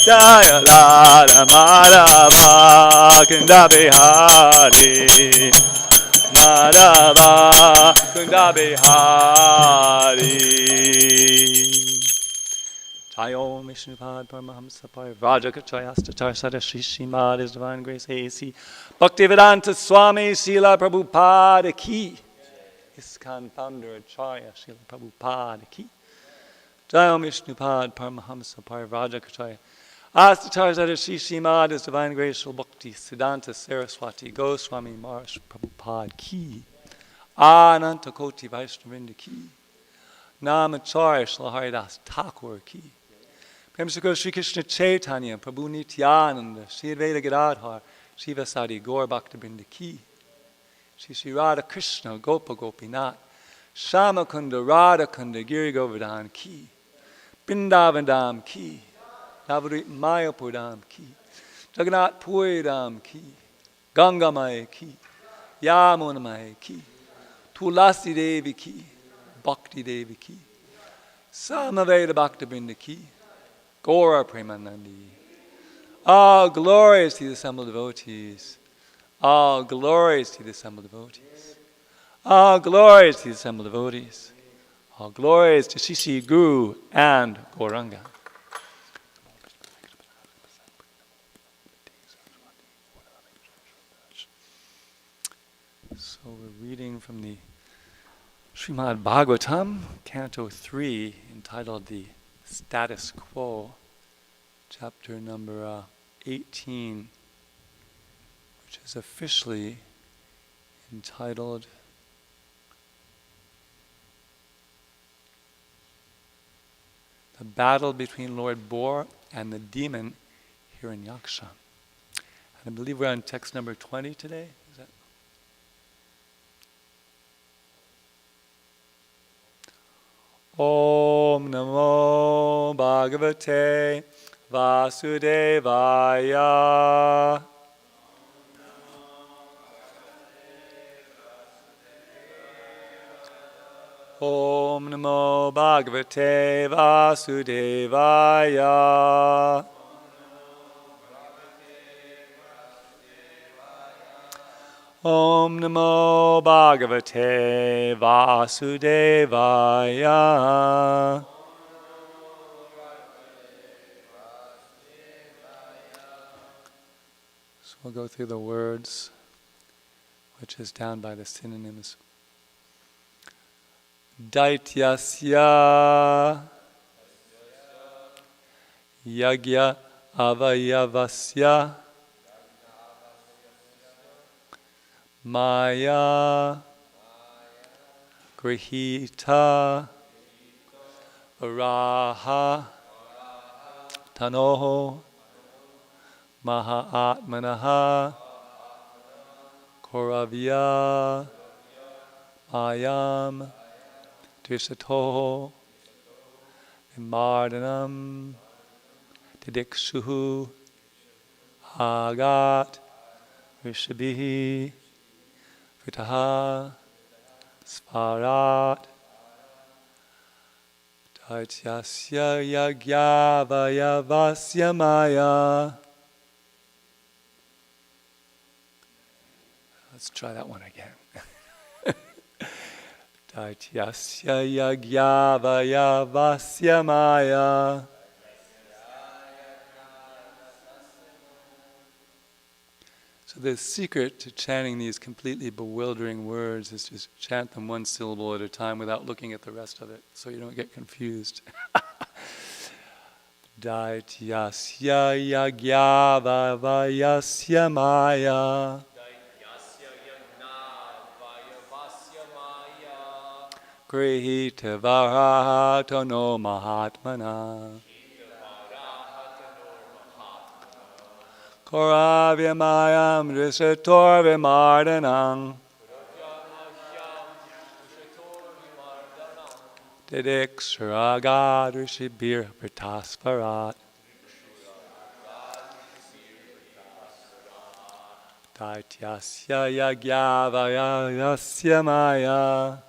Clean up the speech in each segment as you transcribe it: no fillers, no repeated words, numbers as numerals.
Jaya Radha Madhava Kunda Bihari Madhava Kunda Bihari Jayo Vishnupad Paramahamsa Rajakachayastachar Sada Shri Srimad His Divine Grace A.C. Bhaktivedanta Swami Srila Prabhupada Ki ISKCON Founder Acharya Srila Prabhupada Ki Jayo Vishnupad Paramahamsa Rajakachaya Astachar Sada Shri Srimad His Divine Grace Bhakti Siddhanta Saraswati Goswami Maharaj Prabhupada Ki Ananta Koti Vaishnavinda Ki Namacharya Srila Haridas Thakur Ki Premsakar Shri Krishna Chaitanya Prabhu Nityananda Shri Advaita Gadadhar Shivasadi Gaur Bhaktabinda Ki Shri Shri Radha Krishna Gopa Gopinath Shamakunda Radhakunda Giri Govardhan Ki Bindavandam Ki Navarit Mayapurdam Ki Jagannath Puridam Ki Gangamaya Ki Yamunamaya Ki Tulasi Devi Ki Bhakti Devi Ki Samaveda Bhaktabinda Ki Gaura Premanandi. All glories to the assembled devotees. All glories to the assembled devotees. All glories to the assembled devotees. All glories to Sri Guru and Gauranga. So we're reading from the Srimad Bhāgavatam, Canto 3, entitled The Status Quo, chapter number 18, which is officially entitled The Battle Between Lord Bor and the Demon Hiranyaksha. And I believe we're on text number 20 today. Is that? Om Namo Bhagavate Vasudevaya. Om Namo Bhagavate Vasudevaya. Om Namo Bhagavate Vasudevaya. So we'll go through the words, which is down by the synonyms. Daityasya Yagya Avayavasya Maya Grihita Araha Tanoho Mahatmanaha Koravya Mayam Drisatoho Vimardanam Didikshuhu Agat Rishabhihi Vritaha Svarat Daityasya Yagyavayavasya Maya. Let's try that one again. Daityasya Yagyavayavasya Maya. So the secret to chanting these completely bewildering words is to chant them one syllable at a time without looking at the rest of it, so you don't get confused. Daityasya Yagyavayavasya Maya. Grihita Varahato no Mahatmana. Koravya Mayam Drisator Vimardanam. Didikshuragad Rishibir Pratasparat. Daityasya Yagyavayasya Maya.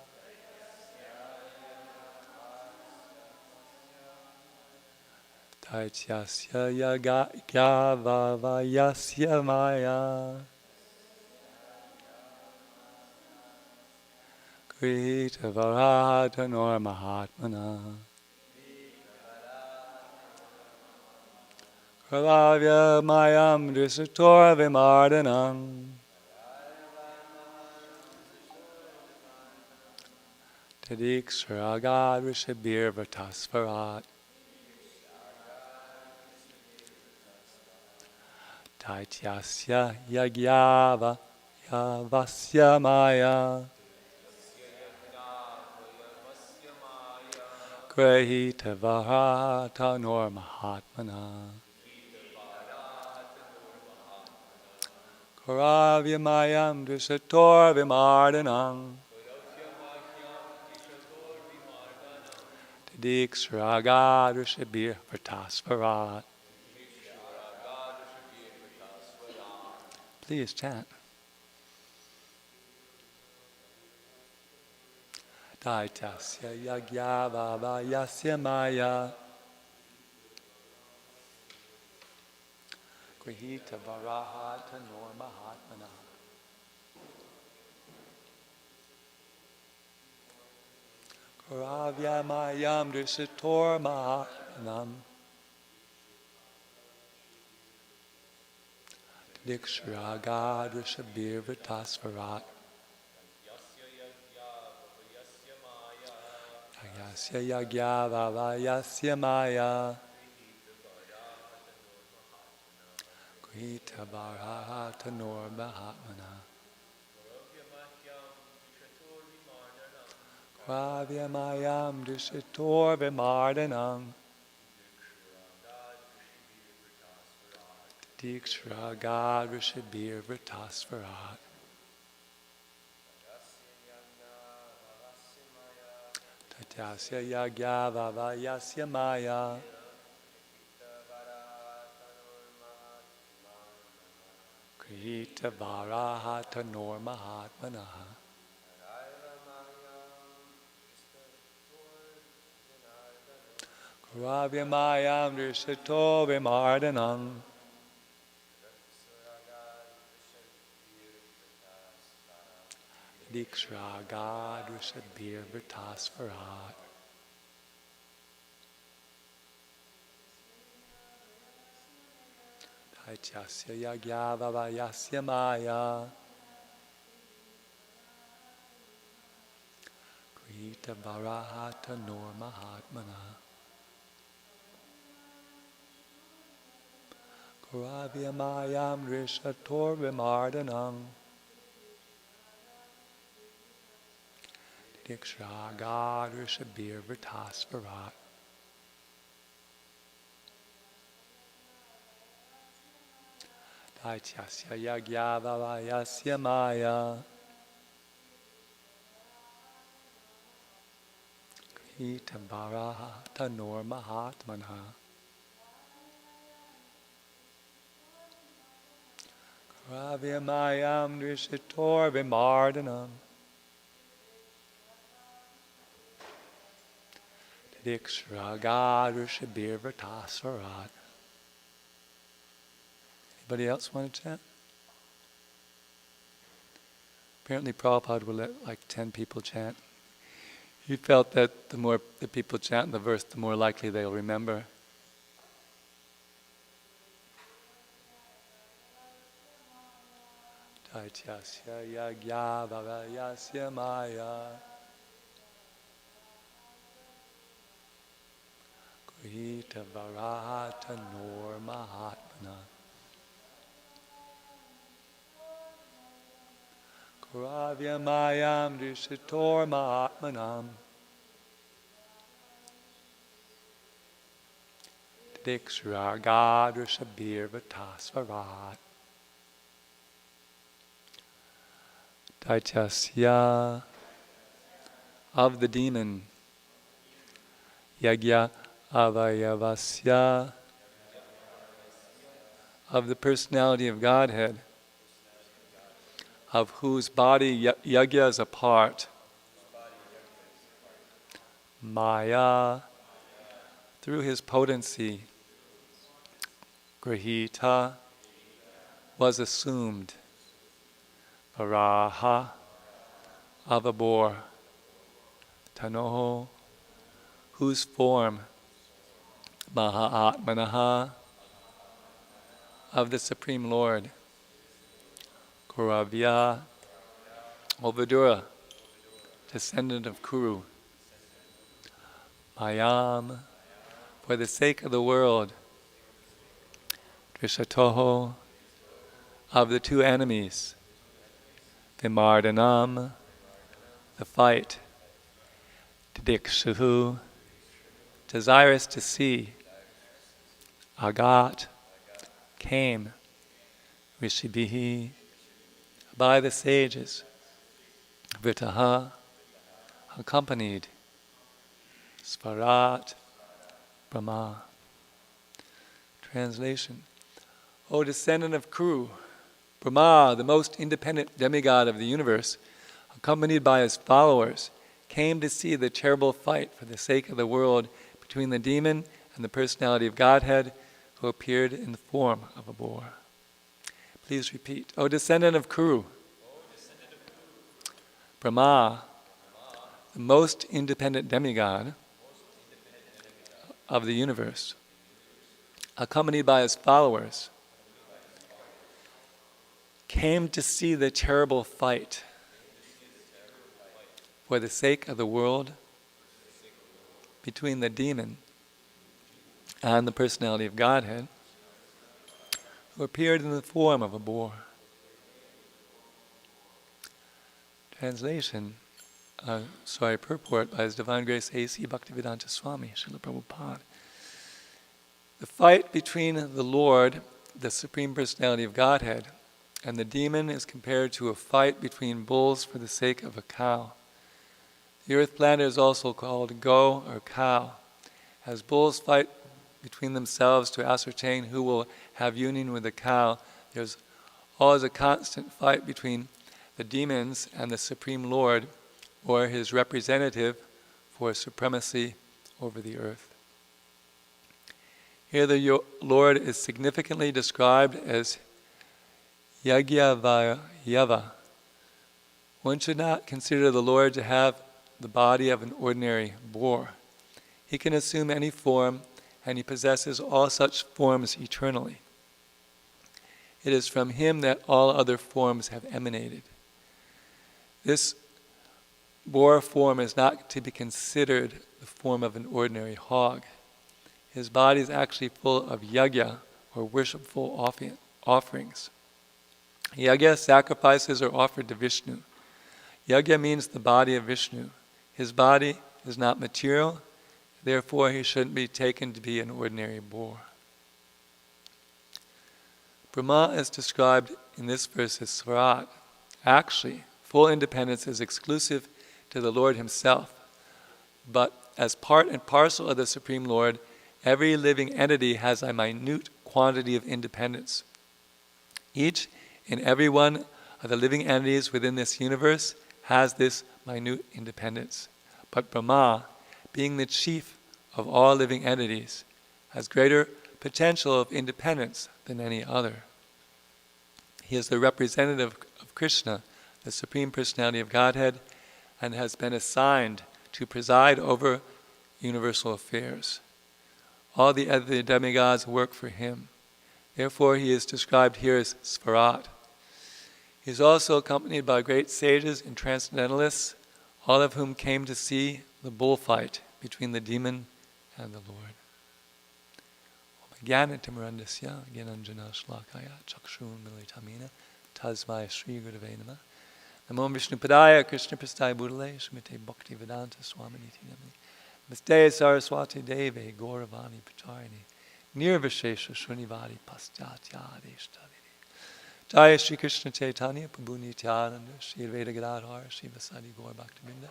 Daityasya Yagyavavayasya Maya Krita Varatanor Mahatmana Kralavya Mayam Drisator Vimardanam Tadiksharagad Rishabir Vatasvarat Daityasya Yagyava Yavasya Maya Grahita Varatanor Mahatmana Karavya Mayam Drisator Vimardanam Tadiksharagad Rishabir Vatasvarat. Please chant. Daityasya Yagyavavayasya Maya Grihita Varatanor Mahatmana Karavya Mayam Drisator Mahatmanam Dikshuragad Rishabir Vitasvarat Yasya Yagyavavayasya Maya Grihita Varatanor Mahatmana Karavya Mayam Drisator Vimardanam Dikshuragad Rishabir Vitasvarat Tatyasya Yagyavavayasya Maya Krita Varatanor Mahatmana Karavya Mayam Drisator Vimardanam Dikshuragad Rishabir Vitasvarat Daityasya Yagyavavayasya Maya Krita Varatanor Mahatmana Karavya Mayam Drisator Vimardanam Dikshuragad Rishabir Vitasvarat Daityasya Yagyavavayasya Maya Krita Varatanor Mahatmana Karavya Mayam Drisator Vimardanam Dikshuragad Rishabir Vitasvarat. Anybody else want to chant? Apparently Prabhupada will let like 10 people chant. He felt that the more the people chant the verse, the more likely they'll remember. Daityasya Yagyavavayasya Maya Grihita Varatanor Mahatmana Karavya Mayam Drisator Mahatmanam Dikshuragad Rishabir Vitasvarat Daityasya of the demon Yagya Avayavasya of the personality of Godhead, of whose body Yagya is a part, Maya, through his potency, Grahita was assumed. Varaha of a boar. Tanoho, whose form. Mahatmanaha of the Supreme Lord. Kuravya, O Vidura, descendant of Kuru. Mayam, for the sake of the world. Drishatoho, of the two enemies. Vimardhanam, the fight. Dikshuhu, desirous to see. Agat, came. Rishibhihi, by the sages. Vritaha, accompanied. Svarat, Brahma. Translation. O descendant of Kuru, Brahma, the most independent demigod of the universe, accompanied by his followers, came to see the terrible fight for the sake of the world between the demon and the personality of Godhead, who appeared in the form of a boar. Please repeat. O descendant of Kuru, Brahma, the most independent demigod of the universe, accompanied by his followers, came to see the terrible fight for the sake of the world between the demon and the personality of Godhead, who appeared in the form of a boar. Translation, purport by His Divine Grace A.C. Bhaktivedanta Swami, Srila Prabhupada. The fight between the Lord, the Supreme Personality of Godhead, and the demon is compared to a fight between bulls for the sake of a cow. The earth planet is also called go or cow, as bulls fight between themselves to ascertain who will have union with the cow. There's always a constant fight between the demons and the Supreme Lord, or his representative, for supremacy over the earth. Here the Lord is significantly described as Yagyavayava. One should not consider the Lord to have the body of an ordinary boar. He can assume any form, and he possesses all such forms eternally. It is from him that all other forms have emanated. This boar form is not to be considered the form of an ordinary hog. His body is actually full of yagya, or worshipful offerings. Yagya sacrifices are offered to Vishnu. Yagya means the body of Vishnu. His body is not material, therefore he shouldn't be taken to be an ordinary boar. Brahma is described in this verse as Svarat. Actually, full independence is exclusive to the Lord himself, but as part and parcel of the Supreme Lord, every living entity has a minute quantity of independence. Each and every one of the living entities within this universe has this minute independence. But Brahma, being the chief of all living entities, has greater potential of independence than any other. He is the representative of Krishna, the Supreme Personality of Godhead, and has been assigned to preside over universal affairs. All the other demigods work for him. Therefore he is described here as Svarat. He is also accompanied by great sages and transcendentalists, all of whom came to see the bullfight between the demon and the Lord. Jnanatimrandasya Gyananjana Shlakaya Chakshun Militamina Tasmai Sri Gurave Namah Namo Vishnu Padaya Krishna Prasthaya Budale Srimate Bhakti Vedanta Swaminiti Namani Namaste Saraswati Deve Gauravani Pacharini Nirvishesha Shrunivadi Paschatyadesh Jaya Shri Krishna Chaitanya Prabhu Nityananda Shri Advaita Gadadhar Shri Vasadi Gaur Bhaktivinoda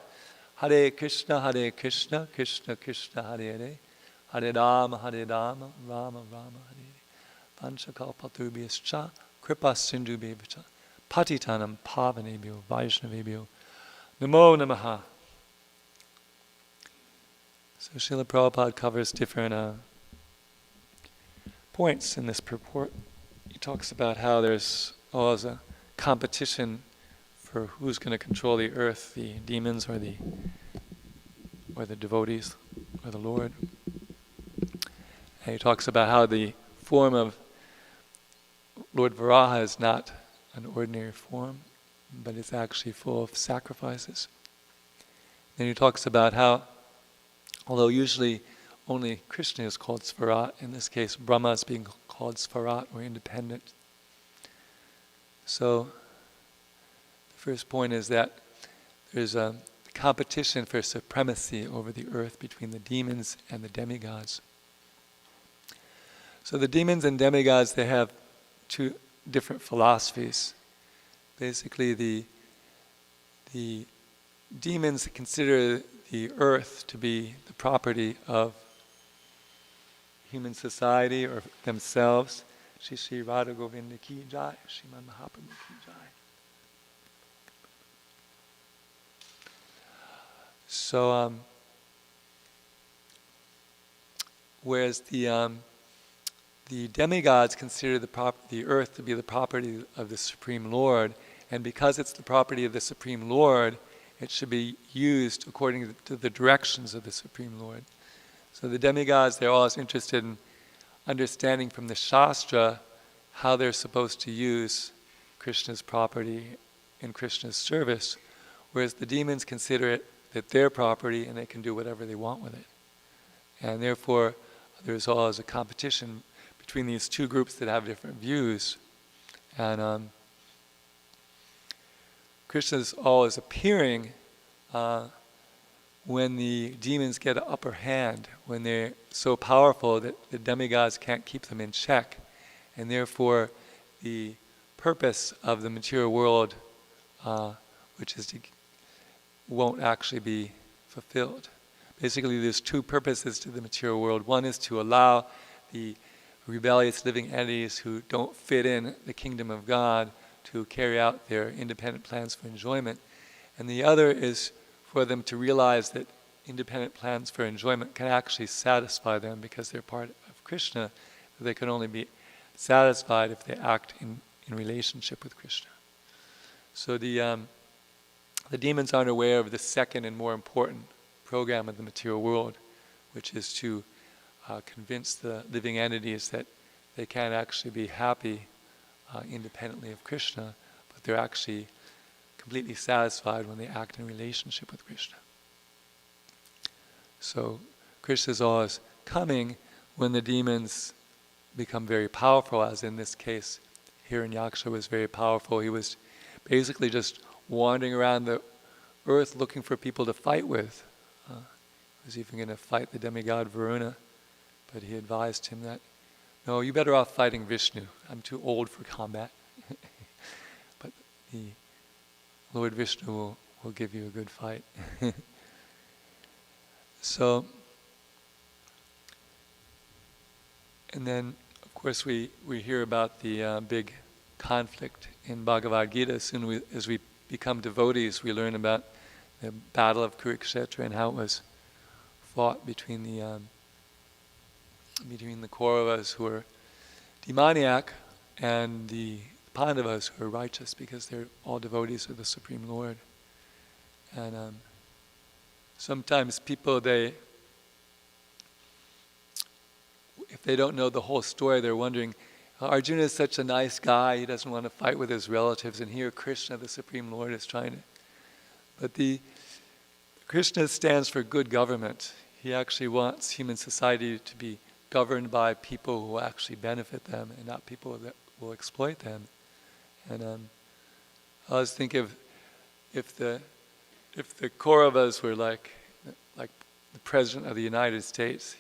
Hare Krishna Krishna Krishna Hare Hare Hare Rama Rama Rama Hare Panchakalpatubhyascha Kripa Sindhubhyascha Patitanam Pavanebhyo Vaishnavebhyo Namo Namaha. So Srila Prabhupada covers different points in this purport. He talks about how there's always a competition for who's going to control the earth, the demons or the devotees or the Lord. And he talks about how the form of Lord Varaha is not an ordinary form, but it's actually full of sacrifices. Then he talks about how, although usually only Krishna is called Svarat, in this case Brahma is being called Svarat, or independent. So the first point is that there's a competition for supremacy over the earth between the demons and the demigods. So the demons and demigods, they have two different philosophies. Basically, the demons consider the earth to be the property of human society or themselves. Shri Shri Radha Govinda Ki Jai, Srimad Mahaprabhu Ki Jai. So, whereas the demigods consider the earth to be the property of the Supreme Lord, and because it's the property of the Supreme Lord, it should be used according to the directions of the Supreme Lord. So the demigods, they're always interested in understanding from the Shastra how they're supposed to use Krishna's property in Krishna's service, whereas the demons consider it that their property and they can do whatever they want with it. And therefore, there's always a competition between these two groups that have different views. And Krishna's always appearing when the demons get an upper hand, when they're so powerful that the demigods can't keep them in check. And therefore, the purpose of the material world, which is won't actually be fulfilled. Basically, there's two purposes to the material world. One is to allow the rebellious living entities who don't fit in the kingdom of God to carry out their independent plans for enjoyment. And the other is for them to realize that independent plans for enjoyment can actually satisfy them because they're part of Krishna. They can only be satisfied if they act in relationship with Krishna. So the demons aren't aware of the second and more important program of the material world, which is to convince the living entities that they can't actually be happy independently of Krishna, but they're actually completely satisfied when they act in relationship with Krishna. So Krishna is always coming when the demons become very powerful, as in this case, Hiranyaksha was very powerful. He was basically just wandering around the earth looking for people to fight with. He was even going to fight the demigod Varuna, but he advised him that, no, you better off fighting Vishnu. I'm too old for combat. But the Lord Vishnu will give you a good fight. So, and then, of course, we hear about the big conflict in Bhagavad Gita. As soon as we become devotees, we learn about the battle of Kurukshetra and how it was fought between the Kauravas, who are demoniac, and the Pandavas, who are righteous, because they're all devotees of the Supreme Lord. And sometimes people, if they don't know the whole story, they're wondering, Arjuna is such a nice guy, he doesn't want to fight with his relatives, and here Krishna, the Supreme Lord, is trying to. But Krishna stands for good government. He actually wants human society to be governed by people who will actually benefit them and not people that will exploit them. And I always think if the Kauravas were like the President of the United States,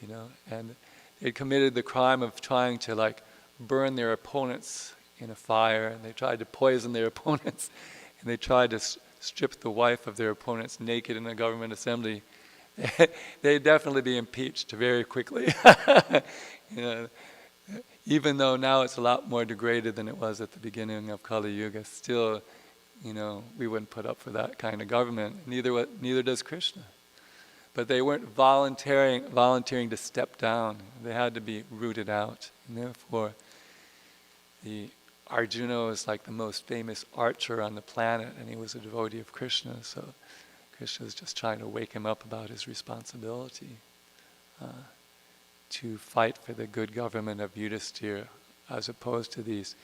and they committed the crime of trying to burn their opponents in a fire, and they tried to poison their opponents, and they tried to strip the wife of their opponents naked in a government assembly, they'd definitely be impeached very quickly. Even though now it's a lot more degraded than it was at the beginning of Kali Yuga, still, we wouldn't put up for that kind of government. Neither does Krishna. but they weren't volunteering to step down. They had to be rooted out. And therefore, the Arjuna was like the most famous archer on the planet, and he was a devotee of Krishna, so Krishna was just trying to wake him up about his responsibility to fight for the good government of Yudhisthira, as opposed to these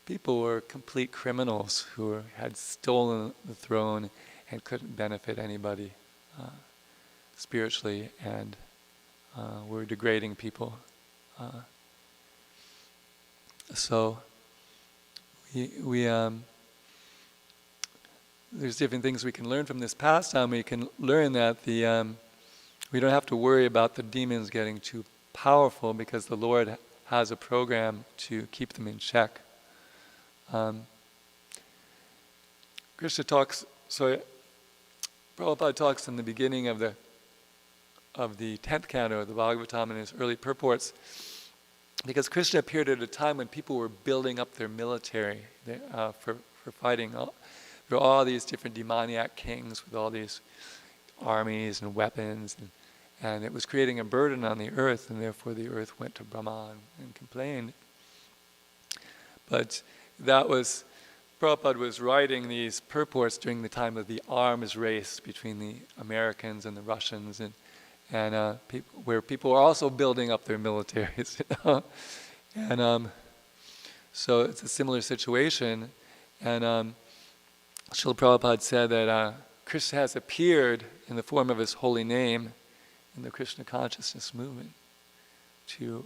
people who were complete criminals who had stolen the throne and couldn't benefit anybody spiritually, and were degrading people. So we there's different things we can learn from this pastime. We can learn that we don't have to worry about the demons getting too powerful, because the Lord has a program to keep them in check. Krishna talks. So Prabhupada talks in the beginning of the 10th canto of the Bhāgavatam in his early purports, because Krishna appeared at a time when people were building up their military for fighting. There were all these different demoniac kings with all these armies and weapons, and it was creating a burden on the earth, and therefore the earth went to Brahma and complained. But Prabhupada was writing these purports during the time of the arms race between the Americans and the Russians, and where people were also building up their militaries. And so it's a similar situation. And Srila Prabhupada said that Krishna has appeared in the form of his holy name in the Krishna consciousness movement to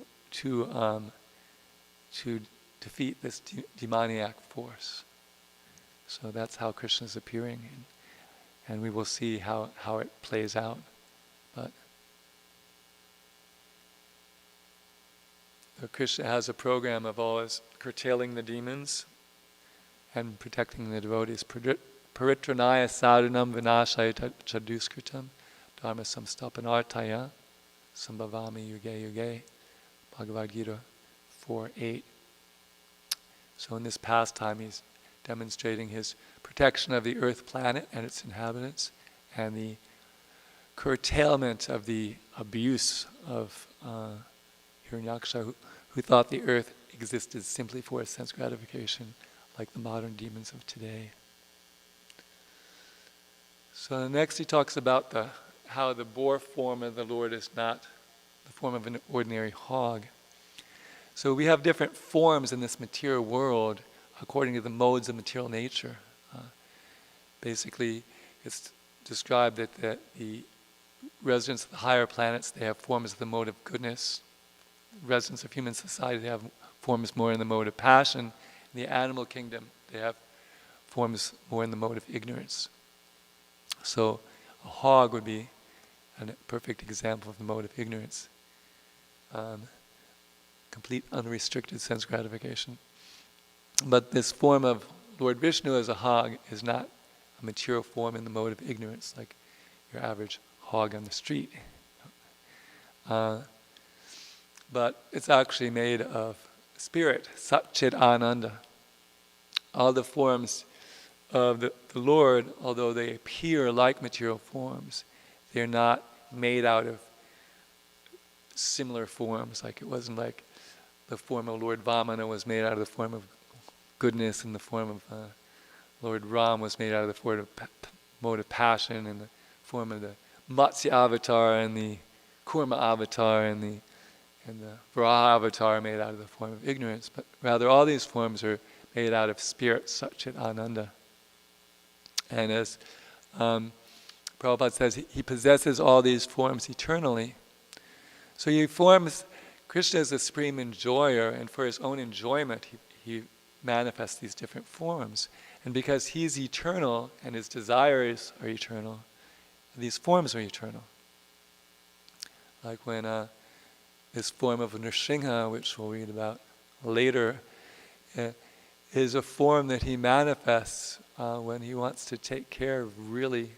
defeat this demoniac force. So that's how Krishna is appearing, and we will see how it plays out. But Krishna has a program of always curtailing the demons and protecting the devotees. Paritranaya sadhanam vinashaya chaduskritam dharma samstapanartaya sambhavami yuge yuge. Bhagavad Gita 4:8. So in this pastime, he's demonstrating his protection of the earth planet and its inhabitants, and the curtailment of the abuse of Hiranyaksha, who thought the earth existed simply for sense gratification, like the modern demons of today. So next he talks about how the boar form of the Lord is not the form of an ordinary hog. So we have different forms in this material world according to the modes of material nature. Basically, it's described that the residents of the higher planets, they have forms of the mode of goodness. Residents of human society, they have forms more in the mode of passion. In the animal kingdom, they have forms more in the mode of ignorance. So a hog would be a perfect example of the mode of ignorance. Complete unrestricted sense gratification. But this form of Lord Vishnu as a hog is not a material form in the mode of ignorance, like your average hog on the street. But it's actually made of spirit, Sat-Chit Ananda. All the forms of the Lord, although they appear like material forms, they're not made out of similar forms. Like it wasn't like the form of Lord Vamana was made out of the form of goodness, and the form of Lord Ram was made out of the form of mode of passion, and the form of the Matsya avatar and the Kurma avatar and the Varaha avatar made out of the form of ignorance. But rather all these forms are made out of spirit, Sat-Chit Ananda. And as Prabhupada says, he possesses all these forms eternally. So Krishna is the supreme enjoyer, and for his own enjoyment he manifests these different forms. And because he's eternal and his desires are eternal, these forms are eternal. Like when this form of Nrsimha, which we'll read about later, is a form that he manifests when he wants to take care of really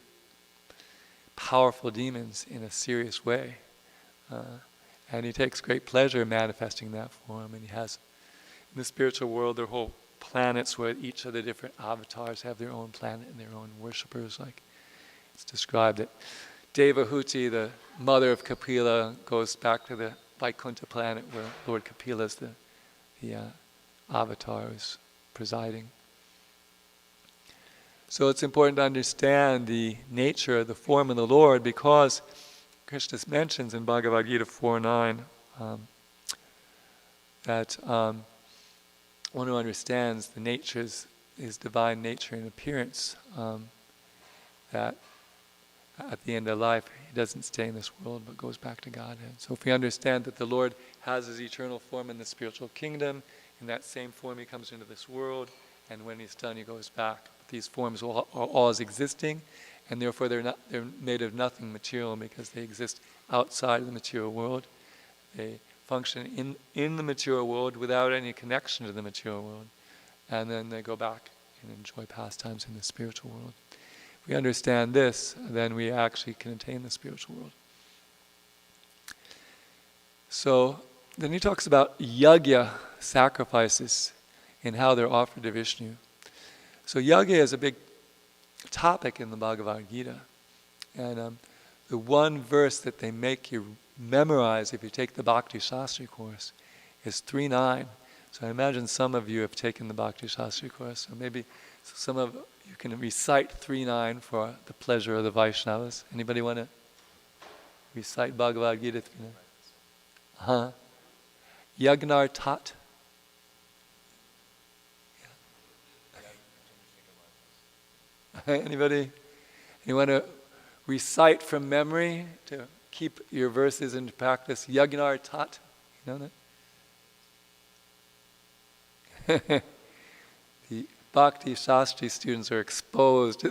powerful demons in a serious way. And he takes great pleasure in manifesting that form. And he has, in the spiritual world, there are whole planets where each of the different avatars have their own planet and their own worshippers. Like it's described that Devahuti, the mother of Kapila, goes back to the Vaikuntha planet where Lord Kapila is the avatar who's presiding. So it's important to understand the nature, the form of the Lord, because Krishna mentions in Bhagavad Gita 4:9 that one who understands the nature, his divine nature and appearance, that at the end of life he doesn't stay in this world but goes back to Godhead. So if we understand that the Lord has his eternal form in the spiritual kingdom, in that same form he comes into this world, and when he's done he goes back. But these forms are all as existing, and therefore they're made of nothing material because they exist outside of the material world. They function in the material world without any connection to the material world, and then they go back and enjoy pastimes in the spiritual world. If we understand this, then we actually can attain the spiritual world. So then he talks about yajna, sacrifices, and how they're offered to Vishnu. So yajna is a big topic in the Bhagavad Gita, and the one verse that they make you memorize if you take the Bhakti Shastri course is 3.9. So I imagine some of you have taken the Bhakti Shastri course, so maybe some of you can recite 3.9 for the pleasure of the Vaishnavas. Anybody want to recite Bhagavad Gita 3.9? Yagnar Tat. Anybody? You want to recite from memory to keep your verses into practice? Yagnar Tat. You know that? The Bhakti Shastri students are exposed.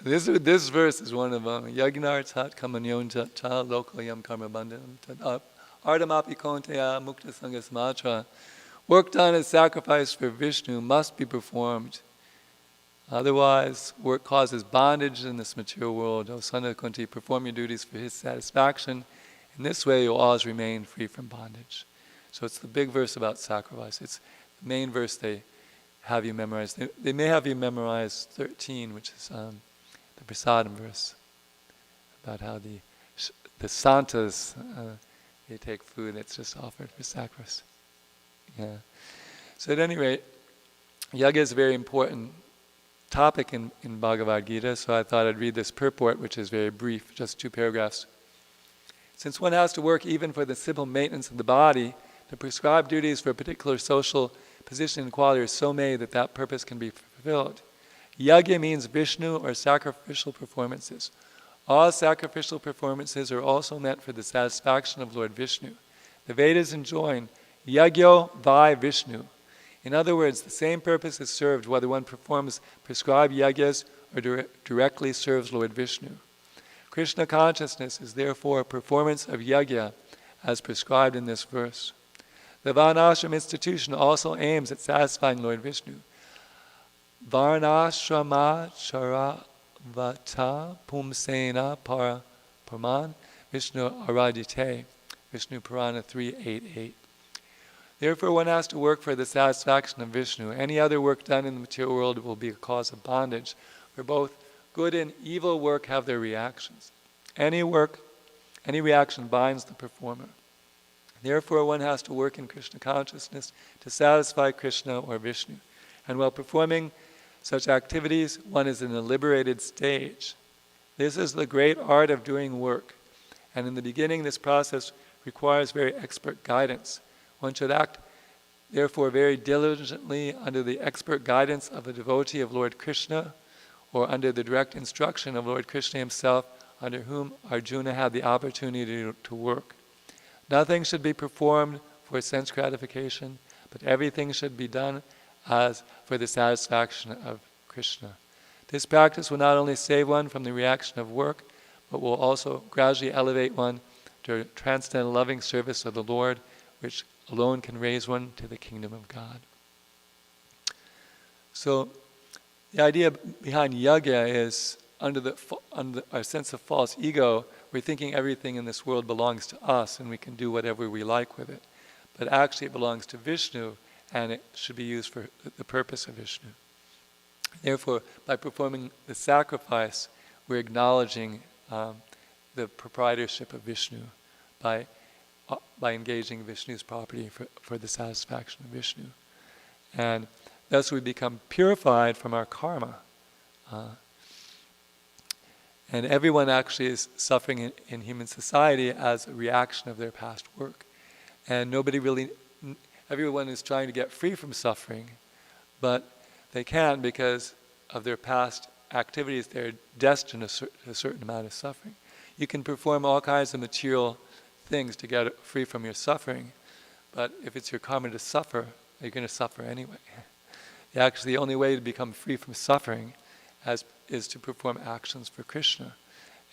This verse is one of them. Yagnar Tat Kamanyon Cha Lokal Yam Karma Bandhanam Ardamapi Konteya Mukta Sangas Matra. Work done as sacrifice for Vishnu must be performed. Otherwise, work causes bondage in this material world. O son of Kunti, perform your duties for his satisfaction. In this way, you'll always remain free from bondage. So it's the big verse about sacrifice. It's the main verse they have you memorize. They may have you memorize 13, which is the Prasadam verse, about how the santas, they take food that's just offered for sacrifice. Yeah. So at any rate, yajna is a very important topic in Bhagavad Gita, so I thought I'd read this purport, which is very brief, just 2 paragraphs. Since one has to work even for the simple maintenance of the body, the prescribed duties for a particular social position and quality are so made that that purpose can be fulfilled. Yajna means Vishnu or sacrificial performances. All sacrificial performances are also meant for the satisfaction of Lord Vishnu. The Vedas enjoin Yajna vai Vishnu. In other words, the same purpose is served whether one performs prescribed yajnas or directly serves Lord Vishnu. Krishna consciousness is therefore a performance of yajna as prescribed in this verse. The Varnashram institution also aims at satisfying Lord Vishnu. Varnashrama charavata pumsena para praman Vishnu aradite. Vishnu Purana 3.8.8. Therefore, one has to work for the satisfaction of Vishnu. Any other work done in the material world will be a cause of bondage, for both good and evil work have their reactions. Any reaction binds the performer. Therefore, one has to work in Krishna consciousness to satisfy Krishna or Vishnu. And while performing such activities, one is in a liberated stage. This is the great art of doing work. And in the beginning, this process requires very expert guidance. One should act, therefore, very diligently under the expert guidance of a devotee of Lord Krishna, or under the direct instruction of Lord Krishna himself, under whom Arjuna had the opportunity to work. Nothing should be performed for sense gratification, but everything should be done as for the satisfaction of Krishna. This practice will not only save one from the reaction of work, but will also gradually elevate one to transcendental loving service of the Lord, which alone can raise one to the kingdom of God. So, the idea behind yajna is under our sense of false ego, we're thinking everything in this world belongs to us and we can do whatever we like with it. but actually it belongs to Vishnu, and it should be used for the purpose of Vishnu. Therefore, by performing the sacrifice, we're acknowledging the proprietorship of Vishnu by engaging Vishnu's property for the satisfaction of Vishnu. And thus we become purified from our karma. And everyone actually is suffering in human society as a reaction of their past work. And everyone is trying to get free from suffering, but they can't because of their past activities. They're destined to a certain amount of suffering. You can perform all kinds of material things to get free from your suffering, but if it's your karma to suffer, you're going to suffer anyway. Actually, the only way to become free from suffering is to perform actions for Krishna,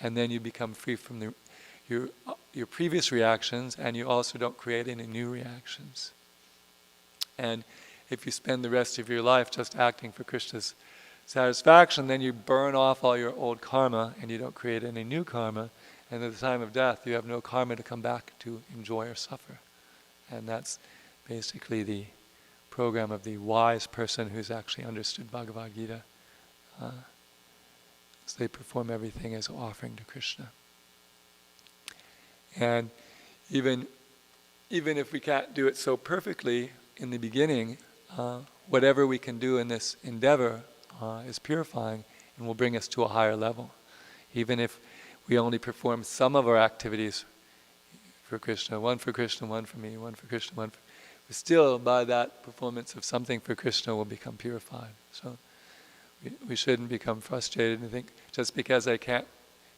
and then you become free from your previous reactions, and you also don't create any new reactions. And if you spend the rest of your life just acting for Krishna's satisfaction, then you burn off all your old karma, and you don't create any new karma, and at the time of death you have no karma to come back to enjoy or suffer. And that's basically the program of the wise person who's actually understood Bhagavad Gita. So they perform everything as an offering to Krishna. And even if we can't do it so perfectly in the beginning, whatever we can do in this endeavor is purifying and will bring us to a higher level. Even if we only perform some of our activities for Krishna, one for Krishna, one for me, one for Krishna, one for... Still, by that performance of something for Krishna, we'll become purified. So we shouldn't become frustrated and think, just because I can't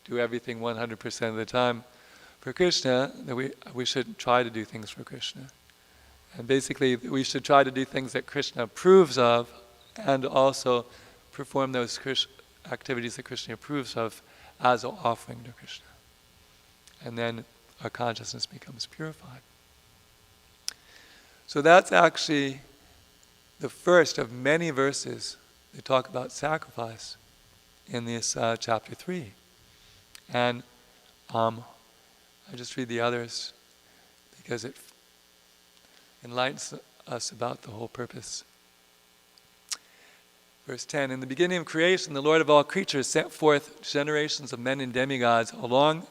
do everything 100% of the time for Krishna, that we shouldn't try to do things for Krishna. And basically, we should try to do things that Krishna approves of, and also perform those activities that Krishna approves of as an offering to Krishna. And then our consciousness becomes purified. So that's actually the first of many verses that talk about sacrifice in this chapter 3. And I just read the others because it enlightens us about the whole purpose. Verse 10, in the beginning of creation, the Lord of all creatures sent forth generations of men and demigods along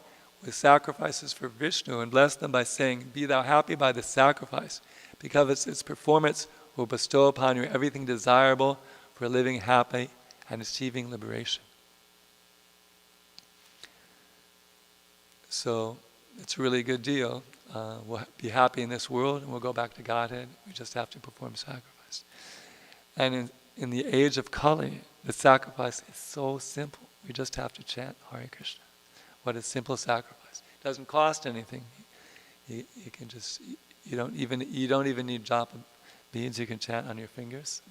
with sacrifices for Vishnu and blessed them by saying, be thou happy by the sacrifice, because its performance will bestow upon you everything desirable for living happy and achieving liberation. So it's a really good deal. We'll be happy in this world and we'll go back to Godhead. We just have to perform sacrifice. And in the age of Kali, the sacrifice is so simple. We just have to chant Hare Krishna. What a simple sacrifice. It doesn't cost anything. You can just... You don't even need drop of beads. You can chant on your fingers.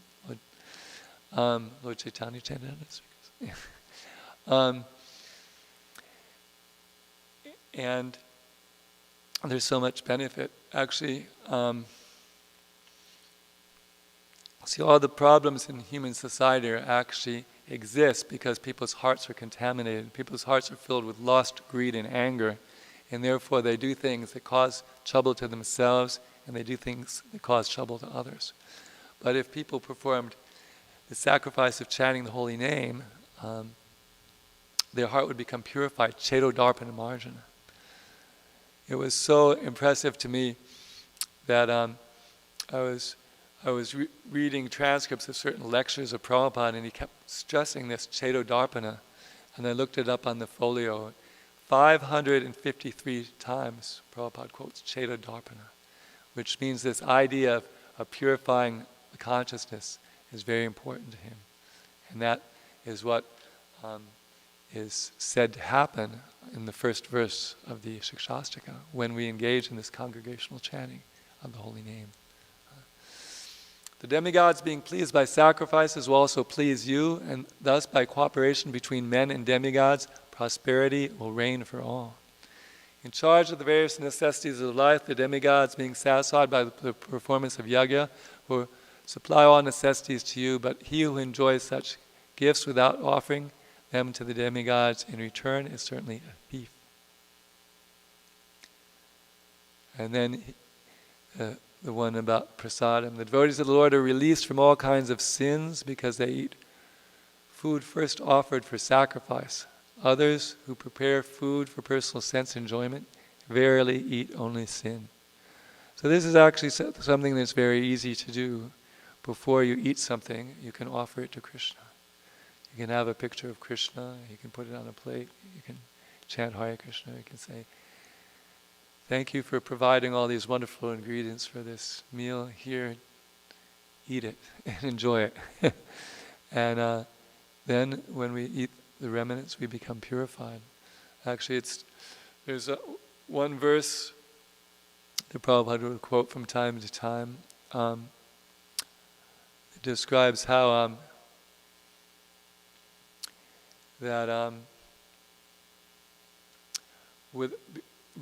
Lord Chaitanya chanted on his fingers. And there's so much benefit. Actually, see, all the problems in human society actually exist because people's hearts are contaminated. People's hearts are filled with lust, greed, and anger. And therefore they do things that cause trouble to themselves, and they do things that cause trouble to others. But if people performed the sacrifice of chanting the holy name, their heart would become purified, Cheto Darpana Marjana. It was so impressive to me that I was reading transcripts of certain lectures of Prabhupada, and he kept stressing this Cheto Darpana, and I looked it up on the folio. 553 times Prabhupada quotes Cheto Darpana, which means this idea of purifying the consciousness is very important to him. And that is what is said to happen in the first verse of the Shikshashtaka when we engage in this congregational chanting of the holy name. The demigods being pleased by sacrifices will also please you, and thus by cooperation between men and demigods, prosperity will reign for all. In charge of the various necessities of life, the demigods, being satisfied by the performance of yajna, will supply all necessities to you, but he who enjoys such gifts without offering them to the demigods in return is certainly a thief. And then the one about prasadam. The devotees of the Lord are released from all kinds of sins because they eat food first offered for sacrifice. Others who prepare food for personal sense enjoyment verily eat only sin. So this is actually something that's very easy to do. Before you eat something, you can offer it to Krishna. You can have a picture of Krishna, you can put it on a plate, you can chant Hare Krishna, you can say, thank you for providing all these wonderful ingredients for this meal. Here, eat it and enjoy it. And then when we eat the remnants, we become purified. Actually, there's one verse the Prabhupada will quote from time to time. It describes how we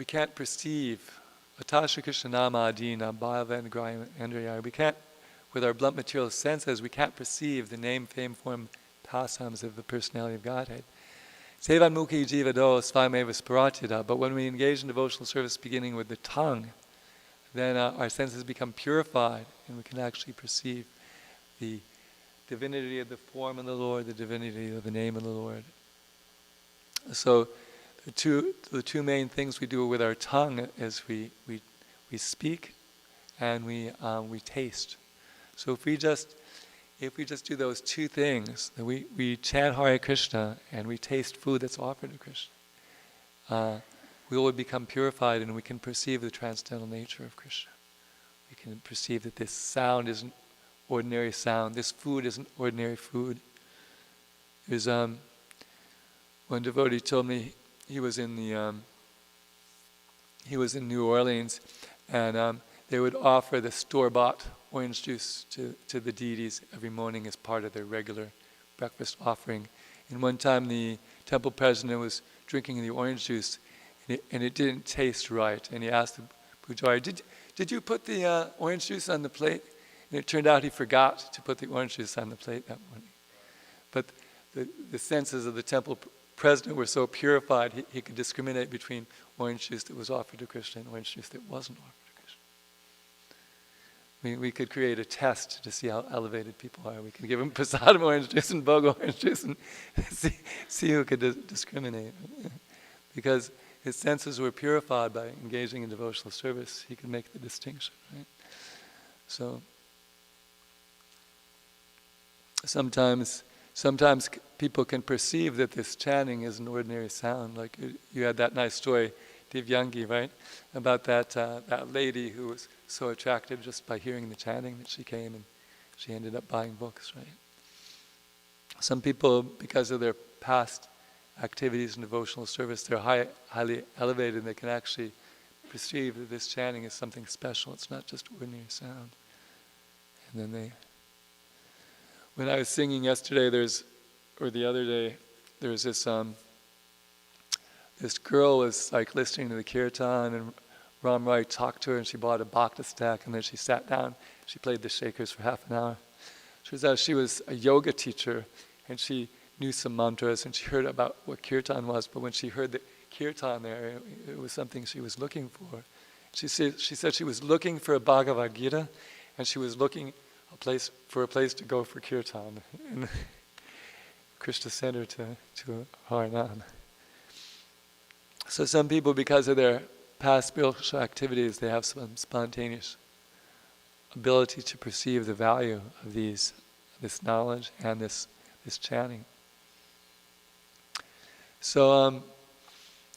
can't perceive Atasha Krishna Nama Adina Bhava and Graham Andriyar. We can't, with our blunt material senses, we can't perceive the name, fame, form, pastimes of the personality of Godhead. Sevan Mukhi Jivado Svameva Sparatida. But when we engage in devotional service beginning with the tongue, then our senses become purified and we can actually perceive the divinity of the form of the Lord, the divinity of the name of the Lord. So the two main things we do with our tongue is we speak and we taste. So if we just do those two things, that we chant Hare Krishna and we taste food that's offered to Krishna, we will become purified and we can perceive the transcendental nature of Krishna. We can perceive that this sound isn't ordinary sound, this food isn't ordinary food. There's one devotee told me he was in New Orleans, and they would offer the store-bought orange juice to the deities every morning as part of their regular breakfast offering. And one time the temple president was drinking the orange juice, and it didn't taste right. And he asked the pujari, did you put the orange juice on the plate? And it turned out he forgot to put the orange juice on the plate that morning. But the senses of the temple president were so purified, he could discriminate between orange juice that was offered to Krishna and orange juice that wasn't offered to Krishna. We could create a test to see how elevated people are. We could give them prasadam orange juice and bhoga orange juice and see who could discriminate. Because his senses were purified by engaging in devotional service. He could make the distinction, right? So sometimes people can perceive that this chanting is an ordinary sound. Like you had that nice story, Divyangi, right? About that lady who was so attracted just by hearing the chanting that she came and she ended up buying books, right? Some people, because of their past activities in devotional service, they're highly elevated and they can actually perceive that this chanting is something special. It's not just ordinary sound. And then when I was singing yesterday, the other day, there was this girl was like listening to the kirtan, and Ram Rai talked to her, and she bought a bhakta stack, and then she sat down. She played the shakers for half an hour. Turns out she was a yoga teacher, and she knew some mantras, and she heard about what kirtan was. But when she heard the kirtan there, it was something she was looking for. She said she was looking for a Bhagavad Gita, and she was looking for a place to go for kirtan. And Krishna sent her to Harinam. So some people, because of their past spiritual activities, they have some spontaneous ability to perceive the value of this knowledge and this chanting. So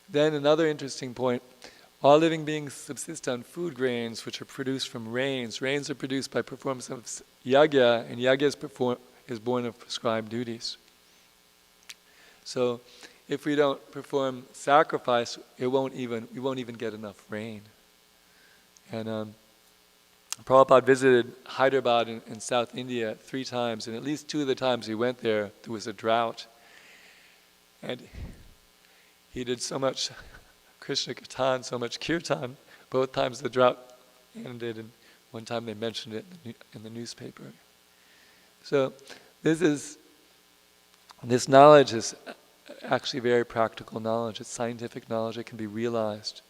then another interesting point, all living beings subsist on food grains which are produced from rains. Rains are produced by performance of yagya, and yagya is born of prescribed duties. So if we don't perform sacrifice, we won't even get enough rain. And Prabhupada visited Hyderabad in South India 3 times, and at least 2 of the times he went there was a drought. And he did so much Krishna Kirtan, so much Kirtan, both times the drought ended, and one time they mentioned it in the newspaper. So this knowledge is actually very practical knowledge. It's scientific knowledge. It can be realized.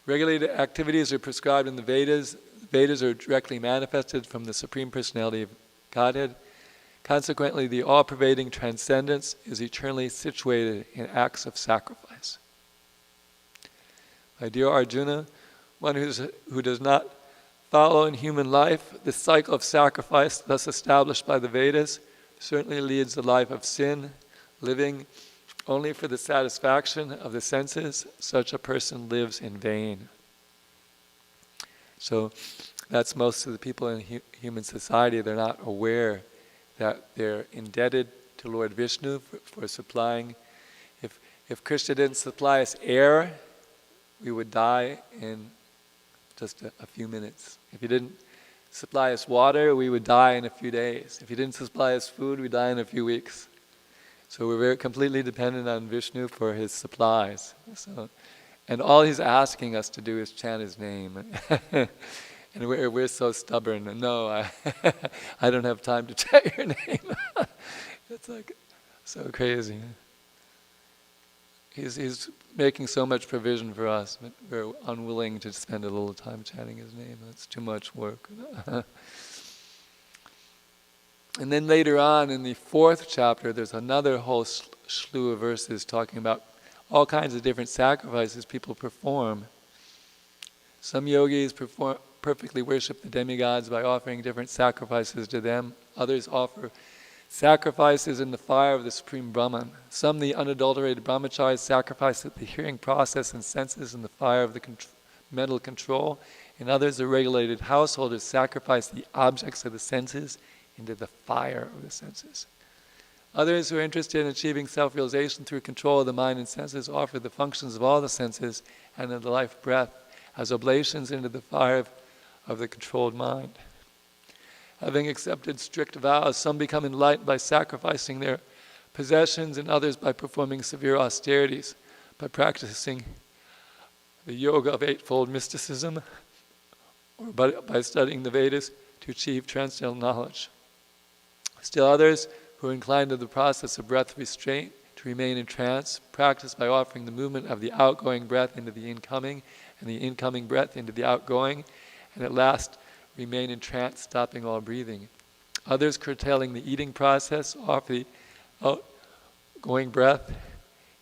Regulated activities are prescribed in the Vedas. The Vedas are directly manifested from the Supreme Personality of Godhead. Consequently, the all-pervading transcendence is eternally situated in acts of sacrifice. My dear Arjuna, one who does not follow in human life the cycle of sacrifice thus established by the Vedas certainly leads a life of sin, living only for the satisfaction of the senses. Such a person lives in vain. So that's most of the people in human society. They're not aware that they're indebted to Lord Vishnu for supplying. If Krishna didn't supply us air, we would die in just a few minutes. If he didn't supply us water, we would die in a few days. If he didn't supply us food, we'd die in a few weeks. So we're very completely dependent on Vishnu for his supplies. And all he's asking us to do is chant his name. And we're so stubborn. No, I don't have time to chant your name. It's like so crazy. He's making so much provision for us, but we're unwilling to spend a little time chanting his name. That's too much work. And then later on in the 4th chapter, there's another whole slew of verses talking about all kinds of different sacrifices people perform. Some yogis perfectly worship the demigods by offering different sacrifices to them. Others offer sacrifices in the fire of the Supreme Brahman. Some, the unadulterated brahmacharis, sacrifice the hearing process and senses in the fire of the mental control. And others, the regulated householders, sacrifice the objects of the senses into the fire of the senses. Others who are interested in achieving self-realization through control of the mind and senses offer the functions of all the senses and of the life breath as oblations into the fire of the controlled mind. Having accepted strict vows, some become enlightened by sacrificing their possessions, and others by performing severe austerities, by practicing the yoga of eightfold mysticism, or by studying the Vedas to achieve transcendental knowledge. Still others, who are inclined to the process of breath restraint to remain in trance, practice by offering the movement of the outgoing breath into the incoming, and the incoming breath into the outgoing, and at last remain in trance, stopping all breathing. Others, curtailing the eating process, offer the outgoing breath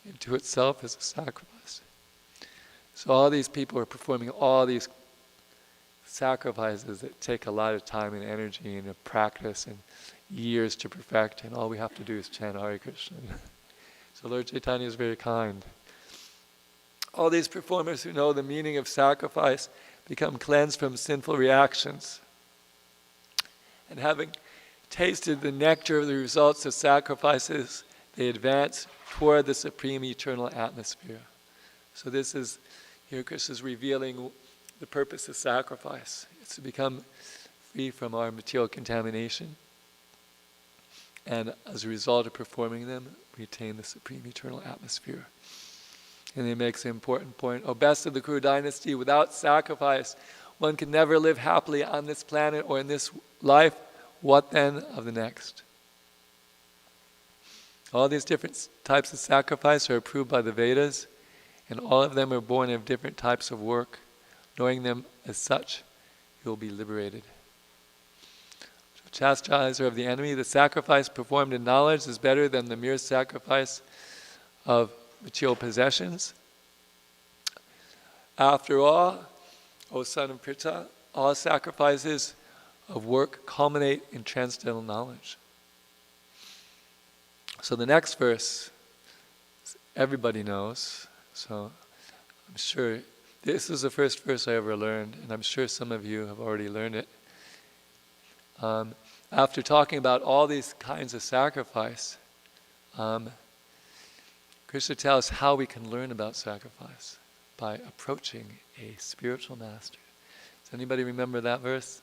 into itself as a sacrifice. So all these people are performing all these sacrifices that take a lot of time and energy and a practice and years to perfect, and all we have to do is chant Hare Krishna. So Lord Chaitanya is very kind. All these performers who know the meaning of sacrifice become cleansed from sinful reactions. And having tasted the nectar of the results of sacrifices, they advance toward the supreme eternal atmosphere. So this is, here Krishna is revealing the purpose of sacrifice. It's to become free from our material contamination. And as a result of performing them, we attain the supreme eternal atmosphere. And he makes an important point. O best of the Kuru dynasty, without sacrifice, one can never live happily on this planet or in this life. What then of the next? All these different types of sacrifice are approved by the Vedas, and all of them are born of different types of work. Knowing them as such, you will be liberated. Chastiser of the enemy, the sacrifice performed in knowledge is better than the mere sacrifice of material possessions. After all, O son of Pritha, all sacrifices of work culminate in transcendental knowledge. So the next verse, everybody knows, so I'm sure this is the first verse I ever learned, and I'm sure some of you have already learned it. After talking about all these kinds of sacrifice, Krishna tells us how we can learn about sacrifice by approaching a spiritual master. Does anybody remember that verse?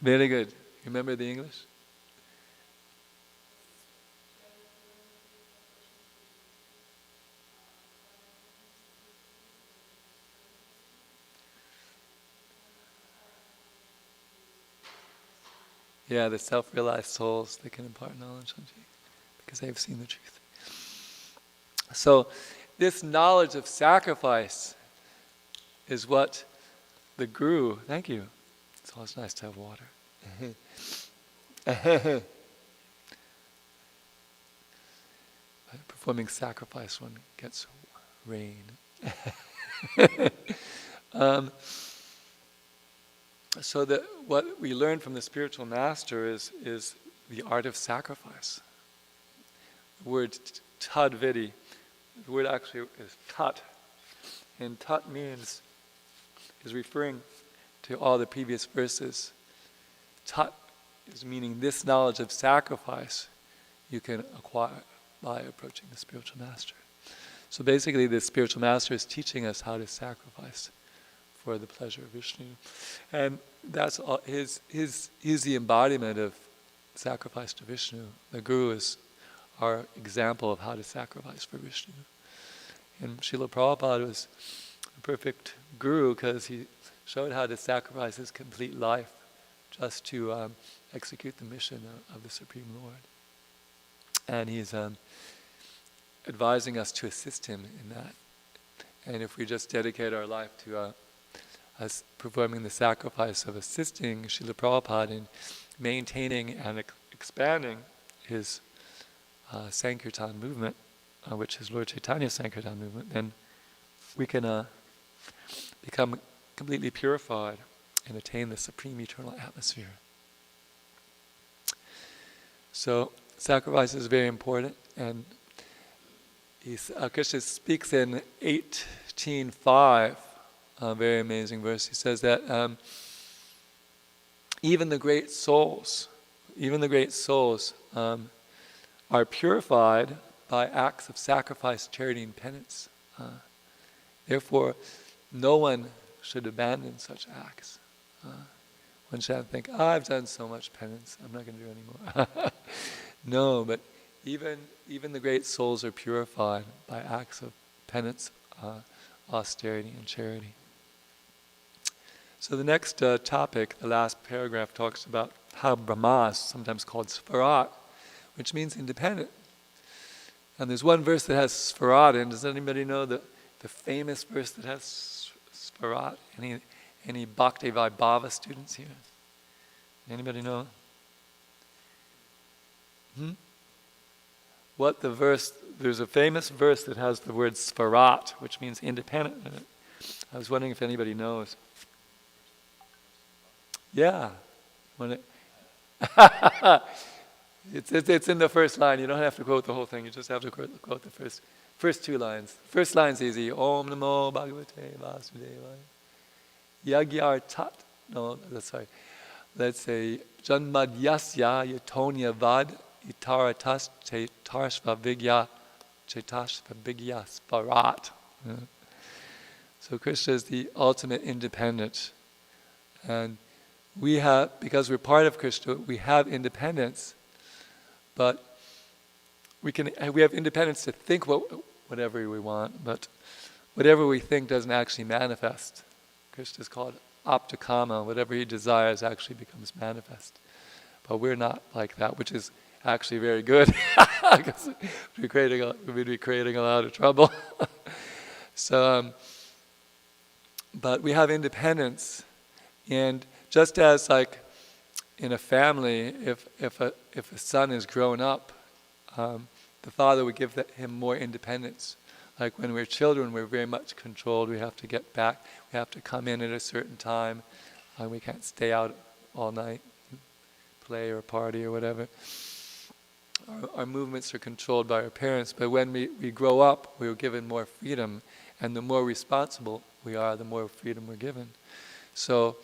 Very good. Remember the English? Yeah, the self-realized souls, they can impart knowledge on you because they have seen the truth. So this knowledge of sacrifice is what the Guru, thank you. It's always nice to have water. Performing sacrifice, one gets rain. So that what we learn from the spiritual master is the art of sacrifice. The word tadvidi, the word actually is tat. And tat is referring to all the previous verses. Tat is meaning this knowledge of sacrifice you can acquire by approaching the spiritual master. So basically the spiritual master is teaching us how to sacrifice for the pleasure of Vishnu. And that's all, he's the embodiment of sacrifice to Vishnu. The Guru is our example of how to sacrifice for Vishnu. And Srila Prabhupada was a perfect Guru because he showed how to sacrifice his complete life just to execute the mission of the Supreme Lord. And he's advising us to assist him in that. And if we just dedicate our life to us performing the sacrifice of assisting Srila Prabhupada in maintaining and expanding his Sankirtan movement, which is Lord Chaitanya's Sankirtan movement, then we can become completely purified and attain the supreme eternal atmosphere. So sacrifice is very important, and Krishna speaks in 18:5, a very amazing verse. He says that even the great souls are purified by acts of sacrifice, charity, and penance. Therefore, no one should abandon such acts. One should think, I've done so much penance, I'm not going to do anymore. No, but even the great souls are purified by acts of penance, austerity, and charity. So the next topic, the last paragraph, talks about how Brahma is sometimes called Svarat, which means independent. And there's one verse that has Svarat in. Does anybody know the famous verse that has Svarat? Any Bhakti Vaibhava students here? Anybody know? What the verse, there's a famous verse that has the word Svarat, which means independent in it. I was wondering if anybody knows. Yeah. It's in the first line. You don't have to quote the whole thing. You just have to quote the first two lines. First line's easy. Om Namo Bhagavate Vasudevaya. Yagyartat. No, sorry. Let's say Janmadyasya Yatonya Vad Itaratas Chetarshva Vigya Sparat. So Krishna is the ultimate independent. And we have, because we're part of Krishna, we have independence, but we have independence to think whatever we want, but whatever we think doesn't actually manifest. Krishna is called aptakama. Whatever he desires actually becomes manifest. But we're not like that, which is actually very good, because we'd be creating a lot of trouble. So, but we have independence, and just as like in a family, if a son is grown up, the father would give him more independence. Like when we're children, we're very much controlled. We have to get back. We have to come in at a certain time. We can't stay out all night, play or party or whatever. Our movements are controlled by our parents. But when we grow up, we're given more freedom. And the more responsible we are, the more freedom we're given. So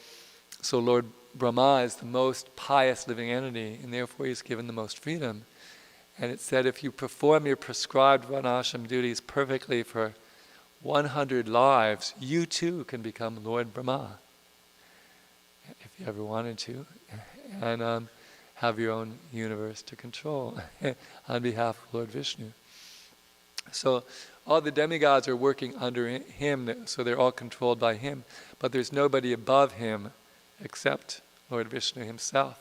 Lord Brahma is the most pious living entity, and therefore he's given the most freedom. And it said if you perform your prescribed varnashram duties perfectly for 100 lives, you too can become Lord Brahma, if you ever wanted to, and have your own universe to control on behalf of Lord Vishnu. So all the demigods are working under him, so they're all controlled by him, but there's nobody above him except Lord Vishnu himself.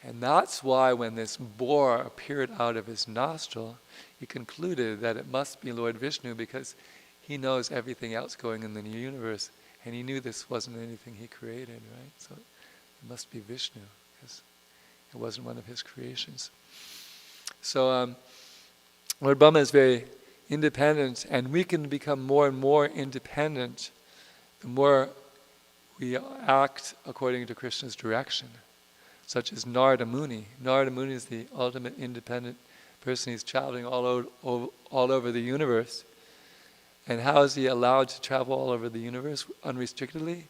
And that's why when this boar appeared out of his nostril, he concluded that it must be Lord Vishnu, because he knows everything else going in the universe, and he knew this wasn't anything he created, right? So it must be Vishnu, because it wasn't one of his creations. So Lord Brahma is very independent, and we can become more and more independent the more we act according to Krishna's direction, such as Narada Muni. Narada Muni is the ultimate independent person. He's traveling all over the universe. And how is he allowed to travel all over the universe unrestrictedly?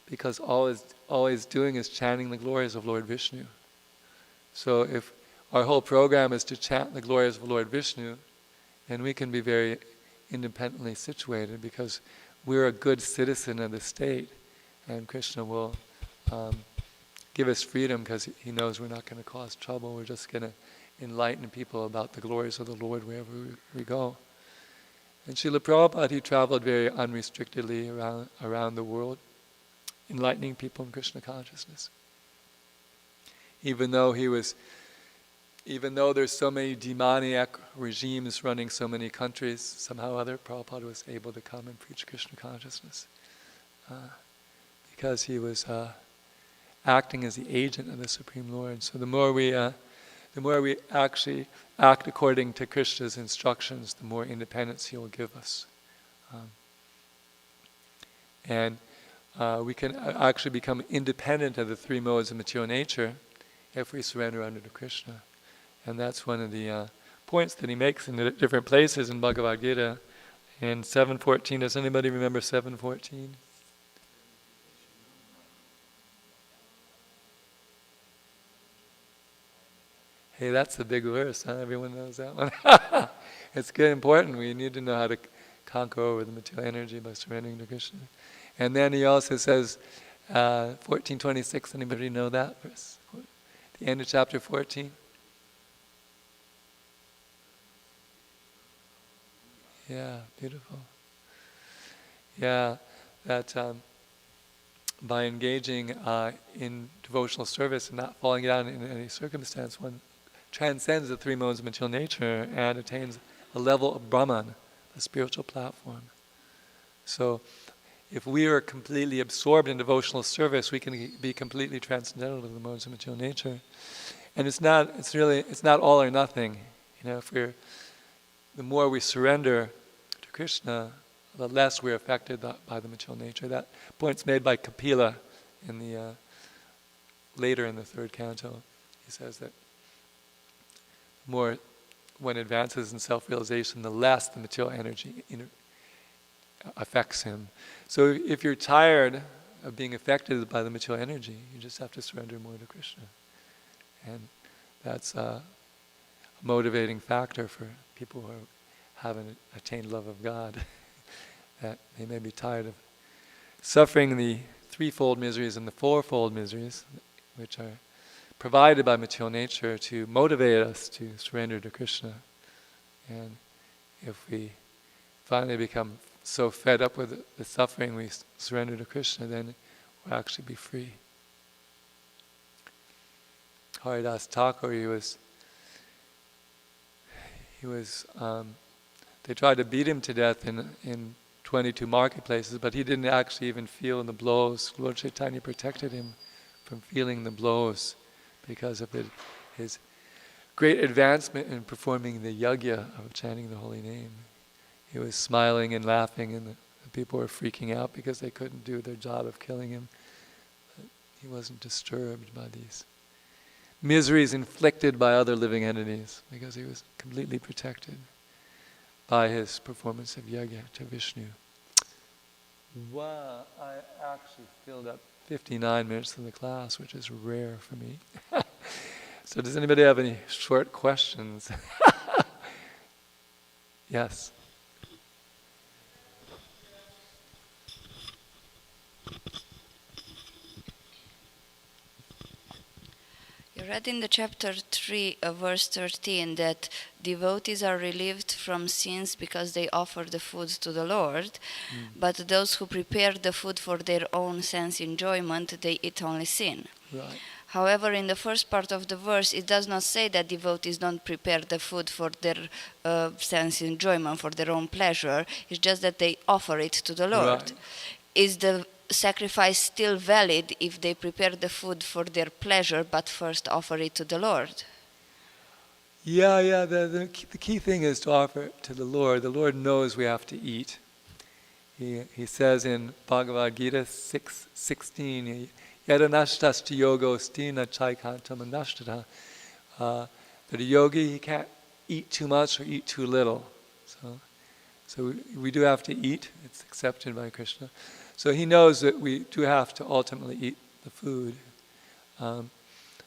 Because all he's doing is chanting the glories of Lord Vishnu. So if our whole program is to chant the glories of Lord Vishnu, then we can be very independently situated, because we're a good citizen of the state, and Krishna will give us freedom, because he knows we're not going to cause trouble. We're just going to enlighten people about the glories of the Lord wherever we go. And Srila Prabhupada, he traveled very unrestrictedly around the world, enlightening people in Krishna consciousness. Even though there's so many demoniac regimes running so many countries, somehow or other Prabhupada was able to come and preach Krishna consciousness, because he was acting as the agent of the Supreme Lord. So the more we actually act according to Krishna's instructions, the more independence he will give us. And we can actually become independent of the three modes of material nature if we surrender under to Krishna. And that's one of the points that he makes in the different places in Bhagavad Gita. In 7.14, does anybody remember 7.14? Hey, that's a big verse, huh? Everyone knows that one. It's good, important. We need to know how to conquer over the material energy by surrendering to Krishna. And then he also says, 14.26, anybody know that verse? The end of chapter 14. Yeah, beautiful. Yeah, that by engaging in devotional service and not falling down in any circumstance, one transcends the three modes of material nature and attains a level of Brahman, a spiritual platform. So if we are completely absorbed in devotional service, we can be completely transcendental to the modes of material nature. And it's not all or nothing. The more we surrender to Krishna, the less we're affected by the material nature. That point's made by Kapila in the later in the third canto. He says that more one advances in self-realization, the less the material energy affects him. So if you're tired of being affected by the material energy, you just have to surrender more to Krishna. And that's a motivating factor for people who haven't attained love of God, that they may be tired of suffering the threefold miseries and the fourfold miseries, which are provided by material nature to motivate us to surrender to Krishna. And if we finally become so fed up with the suffering, we surrender to Krishna, then we'll actually be free. Haridas Thakur, they tried to beat him to death in 22 marketplaces, but he didn't actually even feel the blows. Lord Chaitanya protected him from feeling the blows because of his great advancement in performing the yajna of chanting the holy name. He was smiling and laughing, and the people were freaking out because they couldn't do their job of killing him. But he wasn't disturbed by these miseries inflicted by other living entities, because he was completely protected by his performance of yajna to Vishnu. Wow, I actually filled up 59 minutes of the class, which is rare for me. So does anybody have any short questions? Yes. You read in the chapter 3, verse 13, that devotees are relieved from sins because they offer the food to the Lord, but those who prepare the food for their own sense enjoyment, they eat only sin. Right. However, in the first part of the verse, it does not say that devotees don't prepare the food for their sense enjoyment, for their own pleasure. It's just that they offer it to the Lord. Right. Is the sacrifice still valid if they prepare the food for their pleasure, but first offer it to the Lord? Yeah. The key thing is to offer it to the Lord. The Lord knows we have to eat. He says in Bhagavad Gita 6:16, Yadanashtascha yogo stina chaikantamanashtata, that a yogi, he can't eat too much or eat too little. So we do have to eat. It's accepted by Krishna. So he knows that we do have to ultimately eat the food.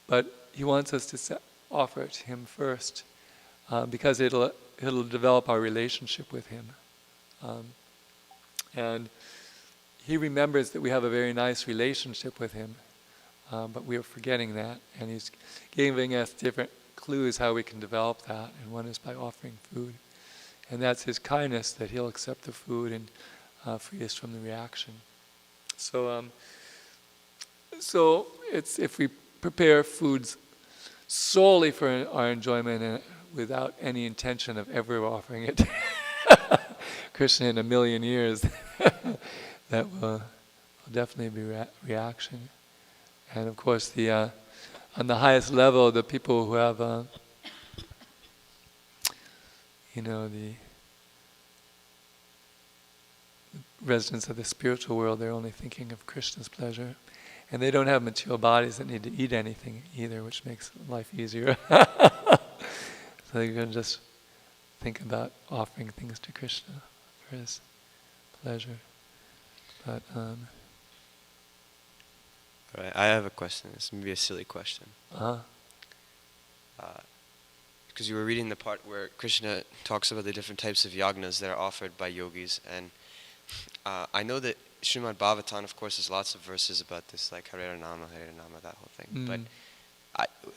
But he wants us to offer it to him first, because it'll develop our relationship with him. And he remembers that we have a very nice relationship with him, but we are forgetting that, and he's giving us different clues how we can develop that, and one is by offering food. And that's his kindness, that he'll accept the food and free us from the reaction. So it's, if we prepare foods solely for our enjoyment and without any intention of ever offering it Krishna in a million years, that will definitely be reaction. And of course, on the highest level, the people who have, the residents of the spiritual world, they're only thinking of Krishna's pleasure. And they don't have material bodies that need to eat anything either, which makes life easier. So you can just think about offering things to Krishna for his pleasure. But Right, I have a question. This may be a silly question. Because you were reading the part where Krishna talks about the different types of yagnas that are offered by yogis, and I know that Srimad Bhāgavatam, of course, has lots of verses about this, like Hare Nama, that whole thing. But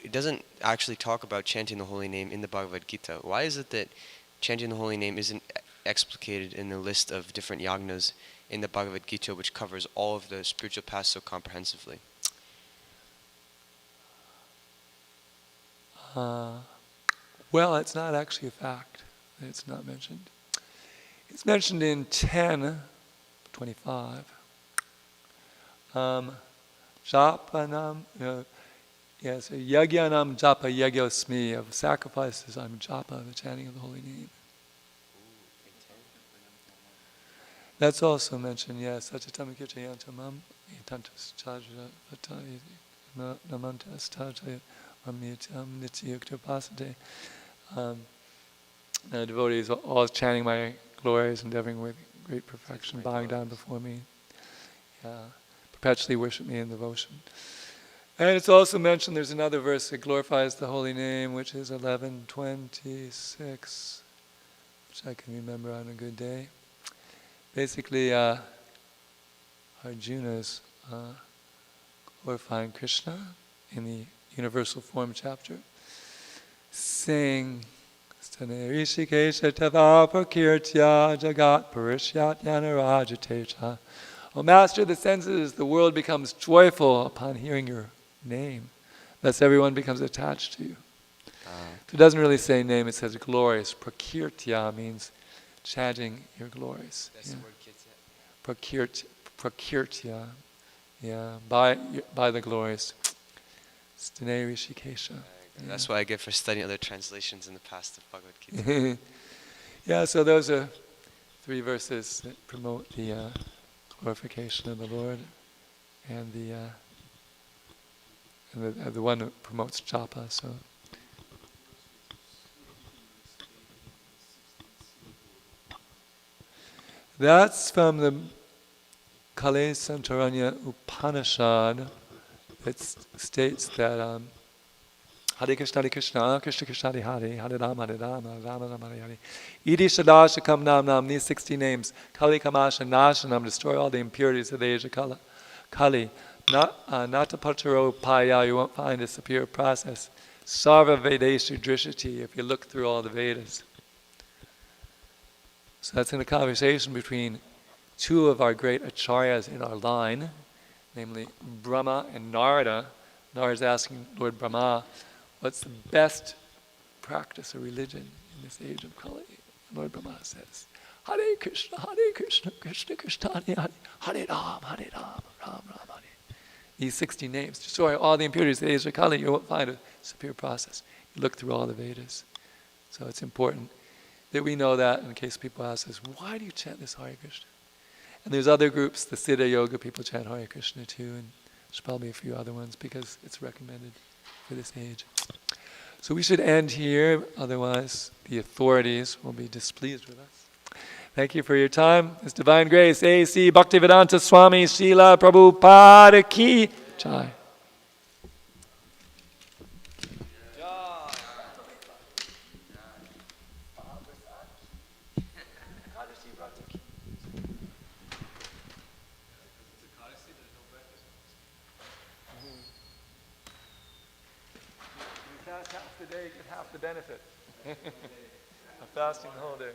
it doesn't actually talk about chanting the holy name in the Bhagavad Gita. Why is it that chanting the holy name isn't explicated in the list of different yagnas in the Bhagavad Gita, which covers all of the spiritual paths so comprehensively? Well, it's not actually a fact. It's not mentioned. It's mentioned in 10:25. Japanam, yes, yagyanam japa yagyosmi, of sacrifices I'm japa, the chanting of the holy name. That's also mentioned, yes. Sachatamikirtayantamam, itantas chajra, namantas tajaya, amnitam nityuktapasate. Devotees always chanting my glories, endeavoring with great perfection, bowing down before me. Perpetually worship me in devotion. And it's also mentioned, there's another verse that glorifies the holy name, which is 11:26, which I can remember on a good day. Basically, Arjuna is glorifying Krishna in the Universal Form chapter, saying, Stane Rishikesha Tava Prakirtya Jagat Parishyat Yanarajatecha. O Master of the senses, the world becomes joyful upon hearing your name. Thus everyone becomes attached to you. So it doesn't really say name, it says glorious. Prakirtya means chanting your glories. That's the word kirtya. Prakirtya. By the glories. Stane Rishikesha. That's what I get for studying other translations in the past of Bhagavad Gita. So those are 3 verses that promote the glorification of the Lord, and the one that promotes japa. So that's from the Kale Santaranya Upanishad. It states that Hare Krishna, Krishna Krishna, Hare Rama, Rama Rama, Hare. Iti Shadashakam Nam, these 60 names. Kali Kamasha Nashanam, destroy all the impurities of the age of Kali. Natapataro Paya, you won't find a superior process. Sarva Vedeshu Drishati, if you look through all the Vedas. So that's in a conversation between 2 of our great acharyas in our line, namely Brahma and Narada. Narad's asking Lord Brahma, what's the best practice or religion in this age of Kali? Lord Brahma says, Hare Krishna, Krishna Krishna, Hare Hare, Hare Ram, Ram Ram, Hare. These 60 names destroy all the impurities of the age of Kali. You won't find a superior process. You look through all the Vedas. So it's important that we know that in case people ask us, why do you chant this Hare Krishna? And there's other groups, the Siddha Yoga people chant Hare Krishna too, and there's probably a few other ones because it's recommended for this age. So we should end here, otherwise the authorities will be displeased with us. Thank you for your time. His Divine Grace, A.C. Bhaktivedanta Swami Srila Prabhupada Ki Jai. Half the day, get half the benefit. I'm fasting the whole day.